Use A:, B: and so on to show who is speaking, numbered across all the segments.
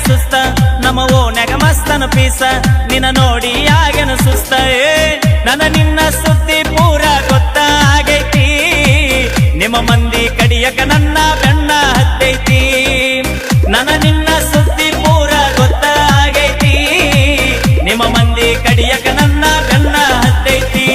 A: ಸುಸ್ತ ನಮ್ಮ ಓನ್ಯಾಗ ಮಸ್ತನ ಪೀಸ ನಿನ್ನ ನೋಡಿ ಆಗೇನ ಸುಸ್ತ ನನ್ನ ನಿನ್ನ ಸುದ್ದಿ ಪೂರ ಗೊತ್ತಾಗೈತಿ ನಿಮ್ಮ ಮಂದಿ ಕಡಿಯಕ ನನ್ನ ಬೆಣ್ಣ ಹತ್ತೈತಿ ನನ್ನ ನಿನ್ನ ಸುದ್ದಿ ಪೂರ ಗೊತ್ತಾಗೈತಿ ನಿಮ್ಮ ಮಂದಿ ಕಡಿಯಕ ನನ್ನ ಬೆಣ್ಣ ಹತ್ತೈತಿ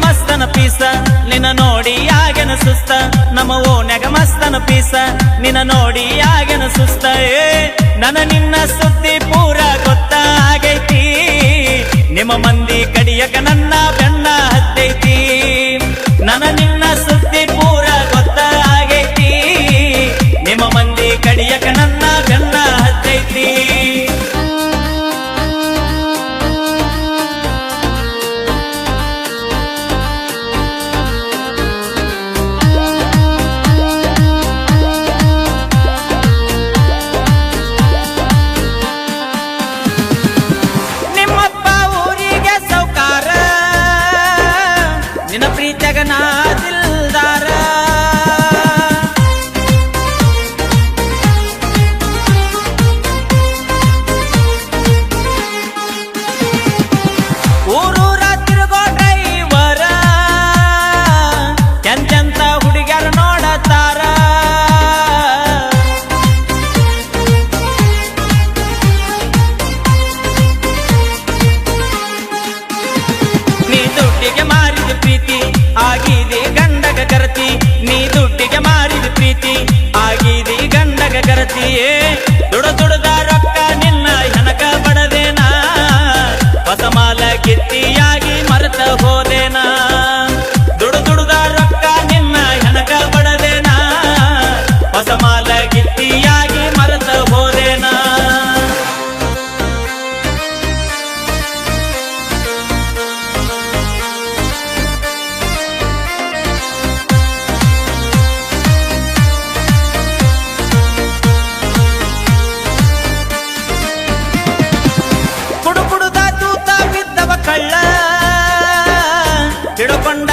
A: ಮಸ್ತನ ಪೀಸ ನಿನ್ನ ನೋಡಿ ಆಗೇನ ಸುಸ್ತ ನಮ್ಮ ಓನ್ಯಾಗ ಮಸ್ತನ ಪೀಸ ನಿನ್ನ ನೋಡಿ ಆಗೇನ ಸುಸ್ತ ನನ್ನ ನಿನ್ನ ಸುದ್ದಿ ಪೂರ ಗೊತ್ತಾಗೈತಿ ನಿಮ್ಮ ಮಂದಿ ಕಡಿಯಕ ನನ್ನ ಬೆಣ್ಣ ಹತ್ತೈತಿ ನನ್ನ ನಿನ್ನ ಸುದ್ದಿ ಪೂರ ಗೊತ್ತಾಗೈತಿ ನಿಮ್ಮ ಮಂದಿ ಕಡಿಯಕ ನನ್ನ ಬೆಣ್ಣ ಹತ್ತೈತಿ ನಿನ್ನ ಪ್ರೀತಿಯಾಗ ನಾ ದಿಲ್ದಾರ ಊರೂರ ತಿರುಗೋ ಡ್ರೈವರ ಎಂತೆಂತ ಹುಡುಗ್ಯಾರ ನೋಡತಾರ ನೀ ದುಡ್ಡಿಗೆ ಮಾರಿದ ಪ್ರೀತಿ ಆಗಿದೆ ಗಂಡಗ ಕರತಿ ನೀ ದುಡ್ಡಿಗೆ ಮಾರಿದ ಪ್ರೀತಿ ಆಗಿದೆ ಗಂಡಗ ಕರತಿಯೇ ದುಡದ ರೊಕ್ಕ ನಿನ್ನ ಹೆನಕ ಬಡದೇನಾ ಹೊಸ ಮಾಲ ಗಿತ್ತಿಯಾಗಿ ಮರೆತ ಹೋದೇನಾ ದುಡದ ರೊಕ್ಕ ನಿನ್ನ ಹೆನಕ ಬಡದೇನಾ ಹೊಸ ಮಾಲ ಗಿತ್ತಿಯಾಗಿ ಮರೆತ ಹೋದೇನಾ ಕಳ್ಳ ಹಿಡ್ಕೊಂಡ